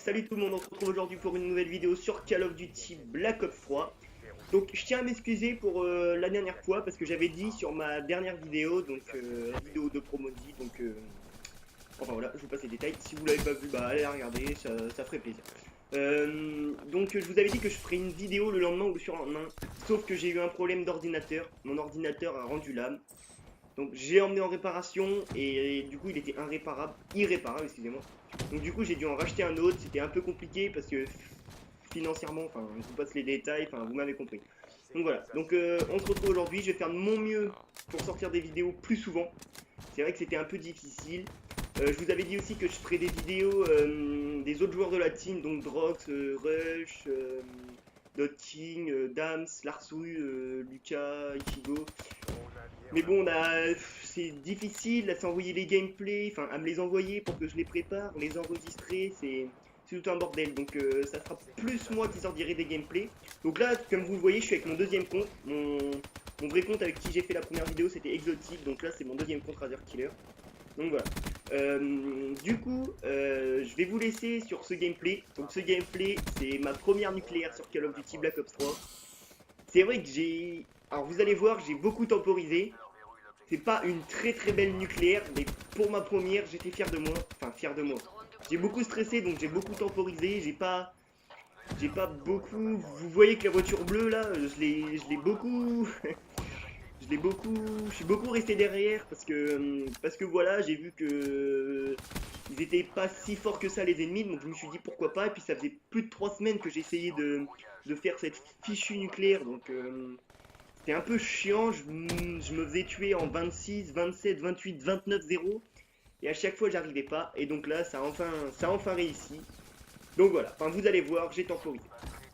salut tout le monde, on se retrouve aujourd'hui pour une nouvelle vidéo sur Call of Duty Black Ops 3. Donc je tiens à m'excuser pour la dernière fois parce que j'avais dit sur ma dernière vidéo, donc la vidéo de Promodi, donc enfin voilà, je vous passe les détails. Si vous l'avez pas vu, bah allez la regarder, ça ferait plaisir. Donc je vous avais dit que je ferais une vidéo le lendemain ou le surlendemain, sauf que j'ai eu un problème d'ordinateur, mon ordinateur a rendu l'âme. Donc j'ai emmené en réparation et du coup il était irréparable, excusez-moi. Donc du coup j'ai dû en racheter un autre, c'était un peu compliqué parce que financièrement, enfin je vous passe les détails, enfin vous m'avez compris. Donc voilà, donc on se retrouve aujourd'hui, je vais faire de mon mieux pour sortir des vidéos plus souvent. C'est vrai que c'était un peu difficile. Je vous avais dit aussi que je ferais des vidéos des autres joueurs de la team, donc Drox, Rush, Dot King, Dams, Larsouille, Lucas, Ichigo. Mais bon, c'est difficile à s'envoyer les gameplays, enfin à me les envoyer pour que je les prépare, les enregistrer, c'est tout un bordel. Donc ça sera plus moi qui sortirai des gameplays. Donc là, comme vous le voyez, je suis avec mon deuxième compte. Mon vrai compte avec qui j'ai fait la première vidéo, c'était Exotic. Donc là, c'est mon deuxième compte Razer Killer. Donc voilà. Du coup, je vais vous laisser sur ce gameplay. Donc ce gameplay, c'est ma première nucléaire sur Call of Duty Black Ops 3. C'est vrai que j'ai... Alors vous allez voir, j'ai beaucoup temporisé. C'est pas une très belle nucléaire, mais pour ma première, j'étais fier de moi. Enfin, fier de moi. J'ai beaucoup stressé, donc j'ai beaucoup temporisé. J'ai pas beaucoup. Vous voyez que la voiture bleue là, je l'ai beaucoup. Je suis beaucoup resté derrière parce que voilà, j'ai vu que ils étaient pas si forts que ça les ennemis, donc je me suis dit pourquoi pas. Et puis ça faisait plus de 3 semaines que j'essayais de faire cette fichue nucléaire, donc c'était un peu chiant, je me faisais tuer en 26, 27, 28, 29, 0. Et à chaque fois j'arrivais pas. Et donc là ça a enfin réussi. Donc voilà, enfin vous allez voir, j'ai temporisé.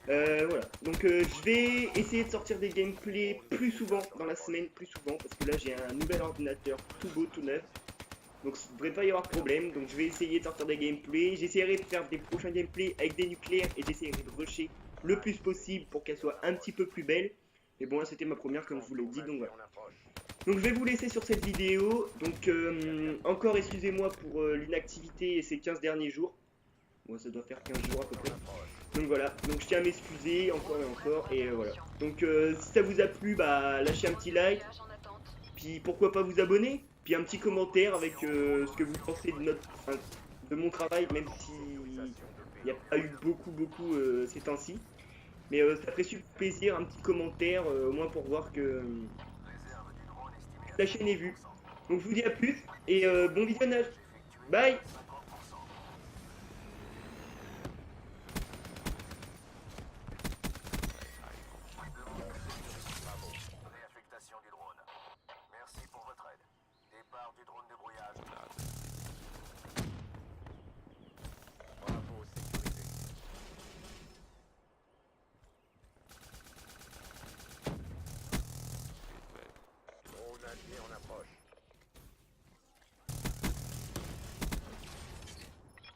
Voilà, donc je vais essayer de sortir des gameplays plus souvent dans la semaine, plus souvent, parce que là j'ai un nouvel ordinateur tout beau, tout neuf. Donc il ne devrait pas y avoir de problème, donc je vais essayer de sortir des gameplays. J'essaierai de faire des prochains gameplays avec des nucléaires et j'essaierai de rusher le plus possible pour qu'elle soit un petit peu plus belle. Mais bon là c'était ma première comme je vous l'ai dit, donc voilà. Donc je vais vous laisser sur cette vidéo. Donc encore excusez-moi pour l'inactivité et ces 15 derniers jours. Bon ça doit faire 15 jours à peu près. Donc voilà, donc je tiens à m'excuser encore et encore et voilà. Donc si ça vous a plu, bah lâchez un petit like, puis pourquoi pas vous abonner, puis un petit commentaire avec ce que vous pensez de mon travail, même si il n'y a pas eu beaucoup ces temps-ci. Mais ça ferait super plaisir, un petit commentaire, au moins pour voir que la chaîne est vue. Donc je vous dis à plus et bon visionnage. Bye. Réaffectation du drone. Merci pour votre aide. Départ du drone de brouillage. Bravo, sécurisé. Drone allié en approche.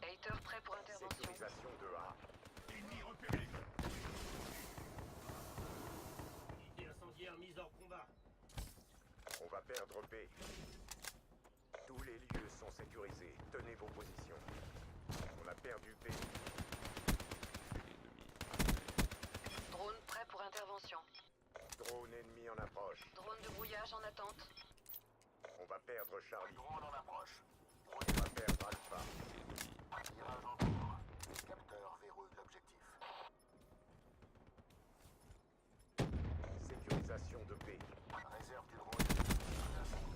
Hater prêt pour intervention. Sécurisation de A. Ennemi repéré. Unité incendiaire mise hors combat. On va perdre B. Tous les lieux sont sécurisés. Tenez vos positions. On a perdu B. Drone prêt pour intervention. Drone ennemi en approche. Drone de brouillage en attente. On va perdre Charlie. Drone en approche. On va perdre Alpha. Tirage en cours. Capteur verrouille l'objectif. Sécurisation de B. Réserve du drone.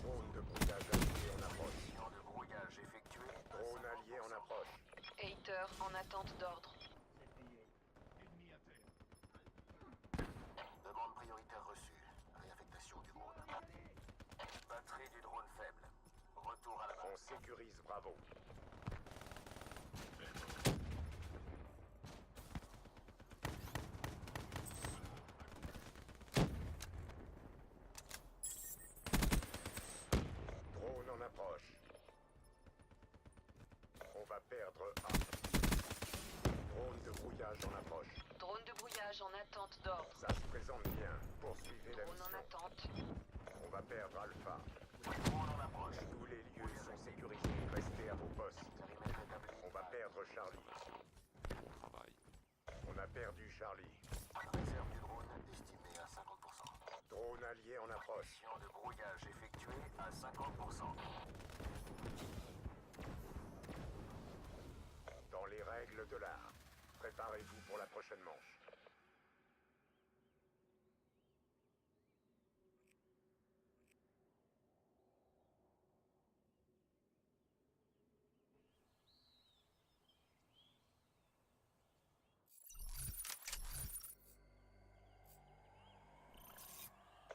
Drone de brouillage allié en approche. Mission de brouillage effectué. Drone allié en approche. Hater en attente d'ordre. Ennemi à terre. Demande prioritaire reçue. Réaffectation du drone. Batterie du drone faible. Retour à la base. On sécurise Bravo. Drone en approche. On va perdre A. Drone de brouillage en approche. Drone de brouillage en attente d'ordre. Ça se présente bien. Poursuivez la Drone en mission. attente. On va perdre Alpha. Drone en approche. Tous les lieux sont sécurisés. Restez à vos postes. On va perdre Charlie. perdu Charlie. Réserve du drone estimée à 50%. Drone allié en approche. Mission de brouillage effectuée à 50%. Dans les règles de l'art. Préparez-vous pour la prochaine manche.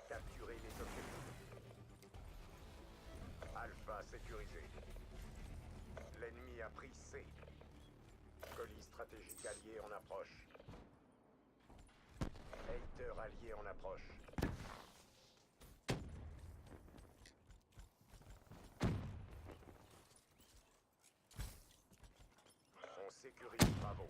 Capturez les objectifs. Alpha sécurisé. L'ennemi a pris C. Colis stratégique allié en approche. Hater allié en approche. On sécurise Bravo.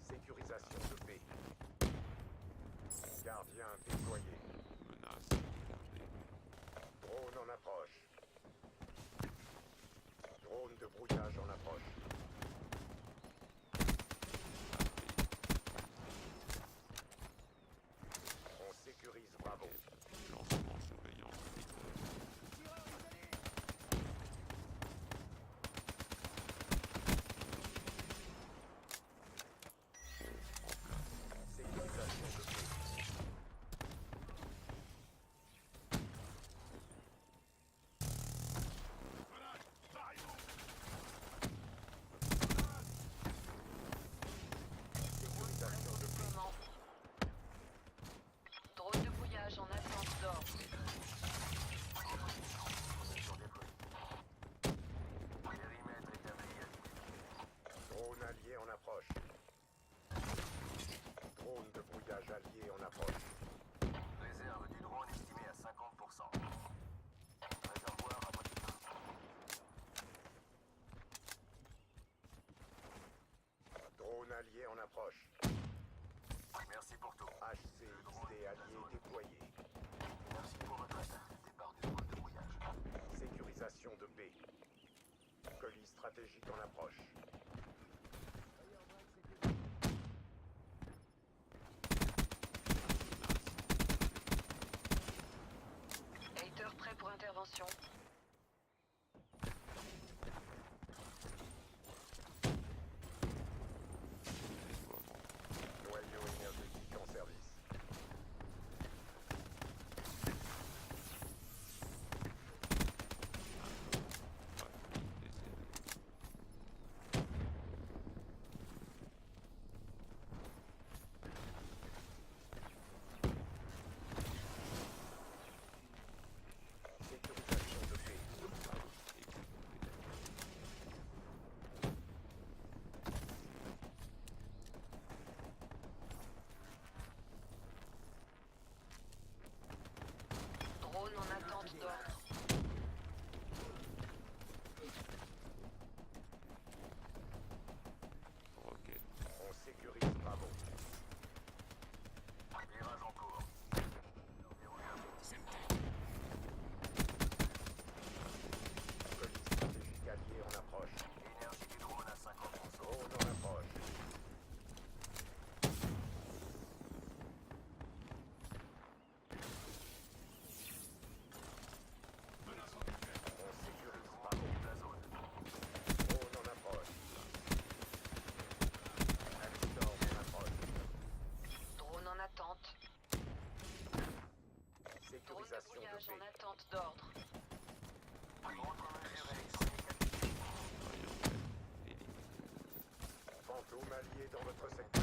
Sécurisation de B. Gardien déployé. Menace gardée. Drone en approche. Drone de brouillage en approche. On sécurise Bravo. Lancement surveillance militaire. Sécurisation de B. Sécurisation de B. Comment? Drone de brouillage en attente d'ordre. Périmètre établi. Drone allié en approche. Drone de brouillage allié en approche. Réserve du drone estimée à 50%. Réservoir à moitié plein. Drone allié en approche. Merci pour tout. HCXD allié déployé. Merci pour votre aide. Départ du drone de brouillage. Sécurisation de B. Colis stratégique en approche. Hater prêt pour intervention. Déploiement. Noyau énergétique en service. Batterie décédée. Sécurisation de B. Exécuté. Drone en attente d'ordre. Roquette. On sécurise Bravo. Virage en cours. Colis stratégique allié en approche. Énergie du drone à 50%. Drone en approche. On sécurise Bravo. La zone. Drone en approche. Hackstorm en approche. Drone en attente. Drone de Sécurisation brouillage de en B. attente d'ordre. Contre-mesure électronique activée. Soyons éliminé. Fantôme allié dans votre secteur.